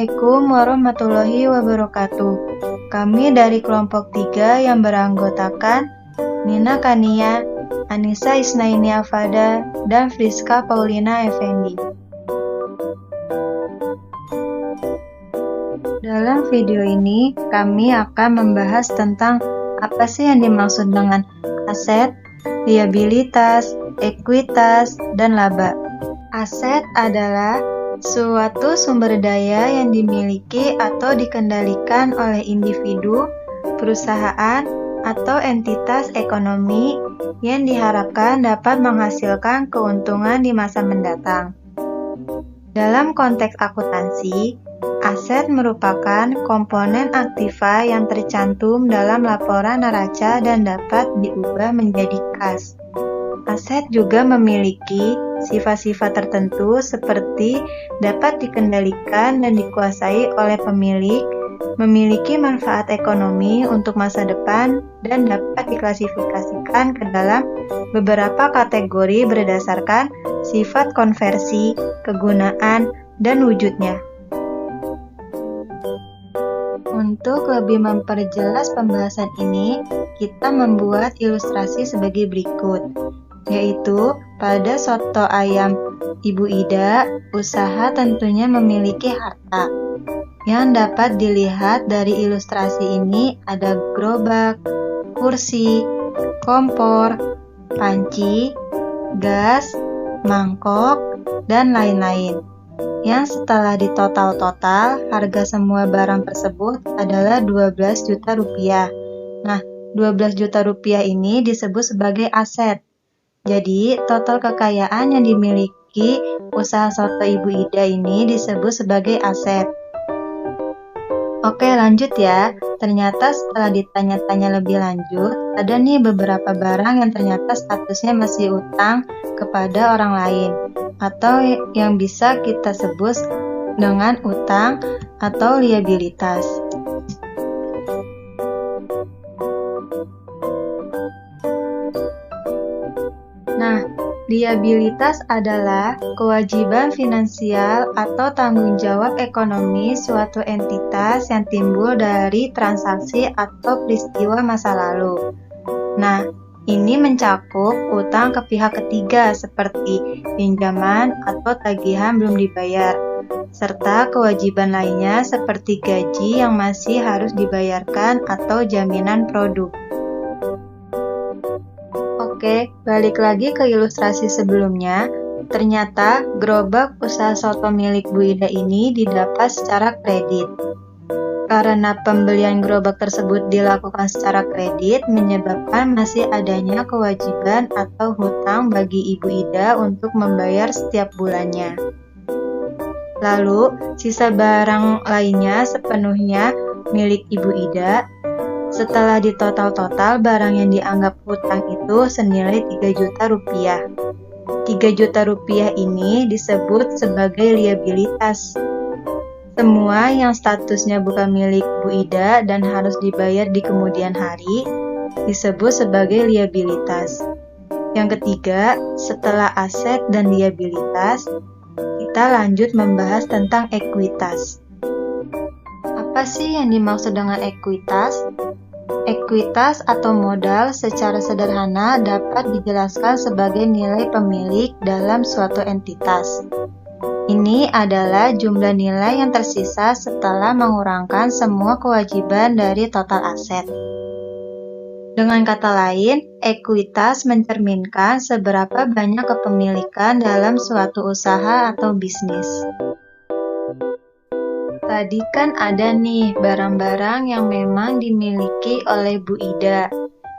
Assalamualaikum warahmatullahi wabarakatuh. Kami dari kelompok 3 yang beranggotakan Nina Kania, Anissa Isnaini Afada, dan Friska Paulina Effendi. Dalam video ini, kami akan membahas tentang apa sih yang dimaksud dengan aset, liabilitas, ekuitas, dan laba. Aset adalah suatu sumber daya yang dimiliki atau dikendalikan oleh individu, perusahaan, atau entitas ekonomi yang diharapkan dapat menghasilkan keuntungan di masa mendatang. Dalam konteks akuntansi, aset merupakan komponen aktiva yang tercantum dalam laporan neraca dan dapat diubah menjadi kas. Aset juga memiliki sifat-sifat tertentu seperti dapat dikendalikan dan dikuasai oleh pemilik, memiliki manfaat ekonomi untuk masa depan, dan dapat diklasifikasikan ke dalam beberapa kategori berdasarkan sifat konversi, kegunaan, dan wujudnya. Untuk lebih memperjelas pembahasan ini, kita membuat ilustrasi sebagai berikut, yaitu pada soto ayam Ibu Ida, usaha tentunya memiliki harta. Yang dapat dilihat dari ilustrasi ini ada gerobak, kursi, kompor, panci, gas, mangkok, dan lain-lain. Yang setelah ditotal-total, harga semua barang tersebut adalah 12 juta rupiah. Nah, 12 juta rupiah ini disebut sebagai aset. Jadi, total kekayaan yang dimiliki usaha soto Ibu Ida ini disebut sebagai aset. Oke, lanjut ya. Ternyata setelah ditanya-tanya lebih lanjut, ada nih beberapa barang yang ternyata statusnya masih utang kepada orang lain, atau yang bisa kita sebut dengan utang atau liabilitas. Nah, liabilitas adalah kewajiban finansial atau tanggung jawab ekonomi suatu entitas yang timbul dari transaksi atau peristiwa masa lalu. Nah, ini mencakup utang ke pihak ketiga seperti pinjaman atau tagihan belum dibayar, serta kewajiban lainnya seperti gaji yang masih harus dibayarkan atau jaminan produk. Oke, balik lagi ke ilustrasi sebelumnya. Ternyata gerobak usaha soto milik Bu Ida ini didapat secara kredit. Karena pembelian gerobak tersebut dilakukan secara kredit, menyebabkan masih adanya kewajiban atau hutang bagi Ibu Ida untuk membayar setiap bulannya. Lalu, sisa barang lainnya sepenuhnya milik Ibu Ida. Setelah ditotal-total, barang yang dianggap hutang itu senilai 3 juta rupiah. 3 juta rupiah ini disebut sebagai liabilitas. Semua yang statusnya bukan milik Bu Ida dan harus dibayar di kemudian hari disebut sebagai liabilitas. Yang ketiga, setelah aset dan liabilitas, kita lanjut membahas tentang ekuitas. Apa sih yang dimaksud dengan ekuitas? Ekuitas atau modal secara sederhana dapat dijelaskan sebagai nilai pemilik dalam suatu entitas. Ini adalah jumlah nilai yang tersisa setelah mengurangkan semua kewajiban dari total aset. Dengan kata lain, ekuitas mencerminkan seberapa banyak kepemilikan dalam suatu usaha atau bisnis. Tadi kan ada nih barang-barang yang memang dimiliki oleh Bu Ida,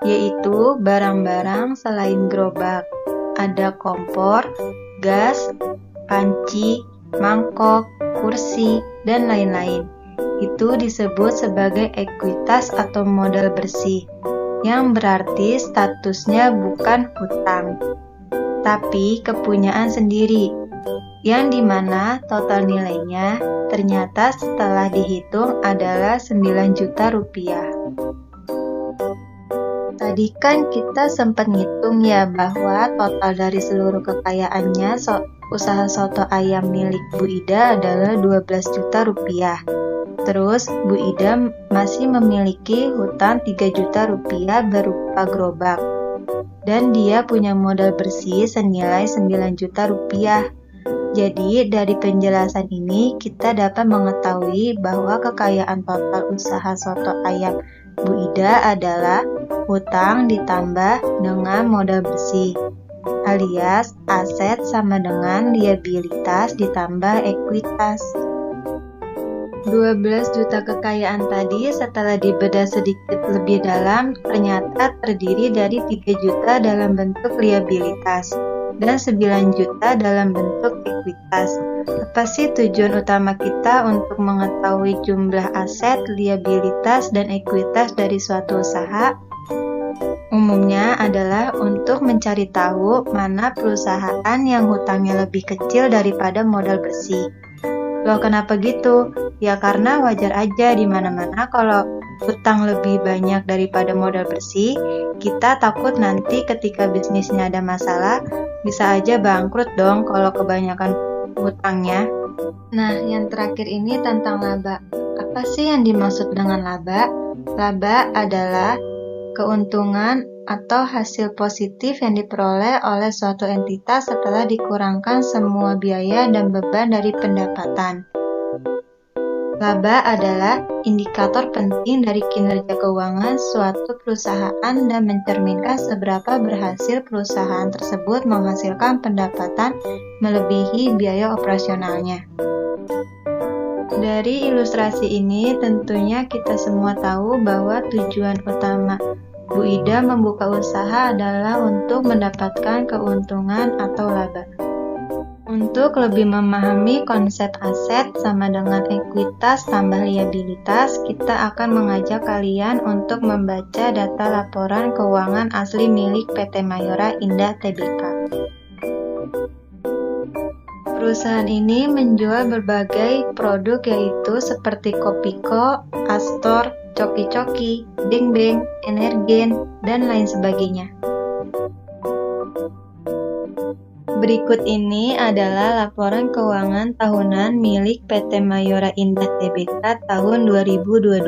yaitu barang-barang selain gerobak. Ada kompor, gas, panci, mangkok, kursi, dan lain-lain. Itu disebut sebagai ekuitas atau modal bersih, yang berarti statusnya bukan hutang, tapi kepunyaan sendiri, yang dimana total nilainya ternyata setelah dihitung adalah 9 juta rupiah. Tadi kan kita sempat ngitung ya bahwa total dari seluruh kekayaannya usaha soto ayam milik Bu Ida adalah 12 juta rupiah. Terus Bu Ida masih memiliki hutang 3 juta rupiah berupa gerobak. Dan dia punya modal bersih senilai 9 juta rupiah. Jadi dari penjelasan ini kita dapat mengetahui bahwa kekayaan total usaha soto ayam Bu Ida adalah hutang ditambah dengan modal bersih, alias aset sama dengan liabilitas ditambah ekuitas. 12 juta kekayaan tadi setelah dibedah sedikit lebih dalam ternyata terdiri dari 3 juta dalam bentuk liabilitas dan 9 juta dalam bentuk ekuitas. Apa sih tujuan utama kita untuk mengetahui jumlah aset, liabilitas, dan ekuitas dari suatu usaha? Umumnya adalah untuk mencari tahu mana perusahaan yang hutangnya lebih kecil daripada modal bersih. Loh, kenapa gitu? Ya karena wajar aja di mana-mana kalau hutang lebih banyak daripada modal bersih, kita takut nanti ketika bisnisnya ada masalah, bisa aja bangkrut dong kalau kebanyakan hutangnya. Nah, yang terakhir ini tentang laba. Apa sih yang dimaksud dengan laba? Laba adalah keuntungan atau hasil positif yang diperoleh oleh suatu entitas setelah dikurangkan semua biaya dan beban dari pendapatan. Laba adalah indikator penting dari kinerja keuangan suatu perusahaan dan mencerminkan seberapa berhasil perusahaan tersebut menghasilkan pendapatan melebihi biaya operasionalnya. Dari ilustrasi ini tentunya kita semua tahu bahwa tujuan utama Bu Ida membuka usaha adalah untuk mendapatkan keuntungan atau laba. Untuk lebih memahami konsep aset sama dengan ekuitas tambah liabilitas, kita akan mengajak kalian untuk membaca data laporan keuangan asli milik PT Mayora Indah Tbk. Perusahaan ini menjual berbagai produk yaitu seperti Kopiko, Astor, Coki-Coki, Beng Beng, Energen, dan lain sebagainya. Berikut ini adalah laporan keuangan tahunan milik PT Mayora Indah Tbk tahun 2022.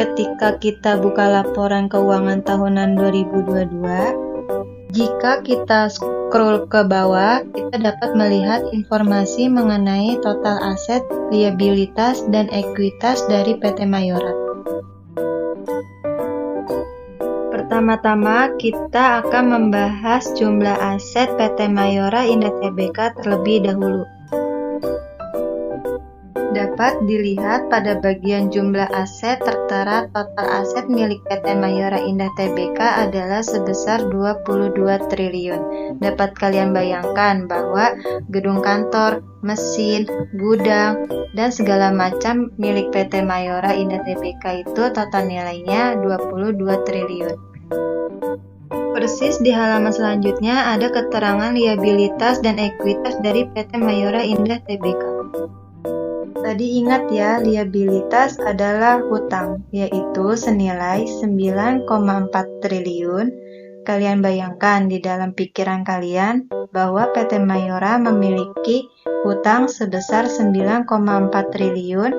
Ketika kita buka laporan keuangan tahunan 2022, jika kita scroll ke bawah, kita dapat melihat informasi mengenai total aset, liabilitas, dan ekuitas dari PT Mayora. Pertama-tama, kita akan membahas jumlah aset PT Mayora Indah Tbk terlebih dahulu. Dapat dilihat pada bagian jumlah aset tertera total aset milik PT Mayora Indah Tbk adalah sebesar 22 triliun. Dapat kalian bayangkan bahwa gedung kantor, mesin, gudang, dan segala macam milik PT Mayora Indah Tbk itu total nilainya 22 triliun. Persis di halaman selanjutnya ada keterangan liabilitas dan ekuitas dari PT Mayora Indah Tbk. Tadi ingat ya, liabilitas adalah hutang, yaitu senilai 9,4 triliun. Kalian bayangkan di dalam pikiran kalian bahwa PT Mayora memiliki hutang sebesar 9,4 triliun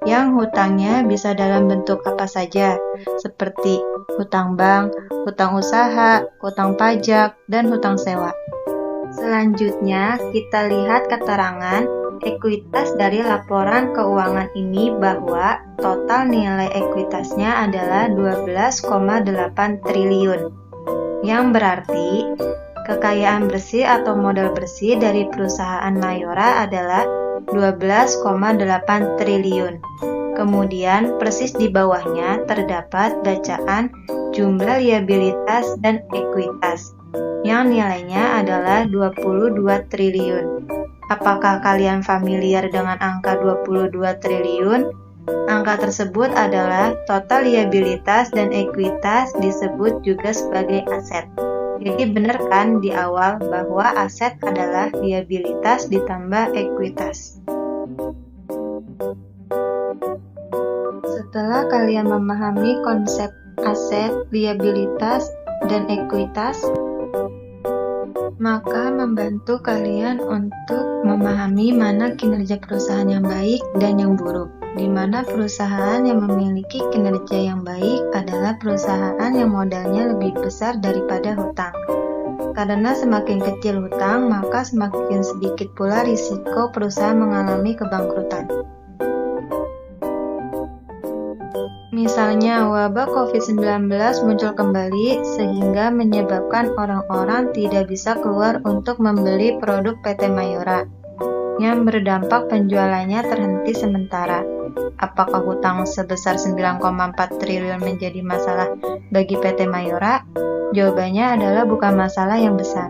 yang hutangnya bisa dalam bentuk apa saja, seperti hutang bank, hutang usaha, hutang pajak, dan hutang sewa. Selanjutnya, kita lihat keterangan ekuitas dari laporan keuangan ini bahwa total nilai ekuitasnya adalah 12,8 triliun. Yang berarti kekayaan bersih atau modal bersih dari perusahaan Mayora adalah 12,8 triliun. Kemudian persis di bawahnya terdapat bacaan jumlah liabilitas dan ekuitas yang nilainya adalah 22 triliun. Apakah kalian familiar dengan angka 22 triliun? Angka tersebut adalah total liabilitas dan ekuitas disebut juga sebagai aset. Jadi benar kan di awal bahwa aset adalah liabilitas ditambah ekuitas. Setelah kalian memahami konsep aset, liabilitas, dan ekuitas, maka membantu kalian untuk memahami mana kinerja perusahaan yang baik dan yang buruk, di mana perusahaan yang memiliki kinerja yang baik adalah perusahaan yang modalnya lebih besar daripada hutang. Karena semakin kecil hutang, maka semakin sedikit pula risiko perusahaan mengalami kebangkrutan. Misalnya, wabah COVID-19 muncul kembali sehingga menyebabkan orang-orang tidak bisa keluar untuk membeli produk PT Mayora, yang berdampak penjualannya terhenti sementara. Apakah hutang sebesar 9,4 triliun menjadi masalah bagi PT Mayora? Jawabannya adalah bukan masalah yang besar.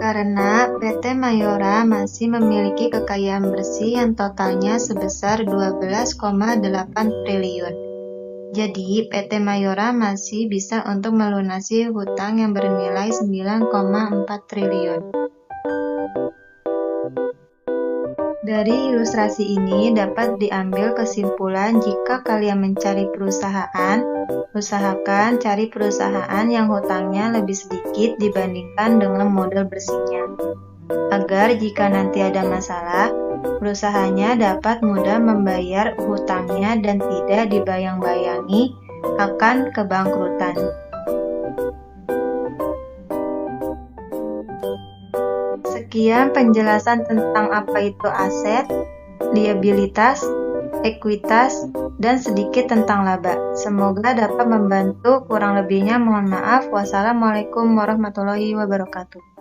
Karena PT Mayora masih memiliki kekayaan bersih yang totalnya sebesar 12,8 triliun. Jadi, PT Mayora masih bisa untuk melunasi hutang yang bernilai 9,4 triliun. Dari ilustrasi ini dapat diambil kesimpulan jika kalian mencari perusahaan, usahakan cari perusahaan yang hutangnya lebih sedikit dibandingkan dengan modal bersihnya. Agar jika nanti ada masalah, perusahaannya dapat mudah membayar hutangnya dan tidak dibayang-bayangi akan kebangkrutan. Sekian penjelasan tentang apa itu aset, liabilitas, ekuitas, dan sedikit tentang laba. Semoga dapat membantu, kurang lebihnya mohon maaf. Wassalamualaikum warahmatullahi wabarakatuh.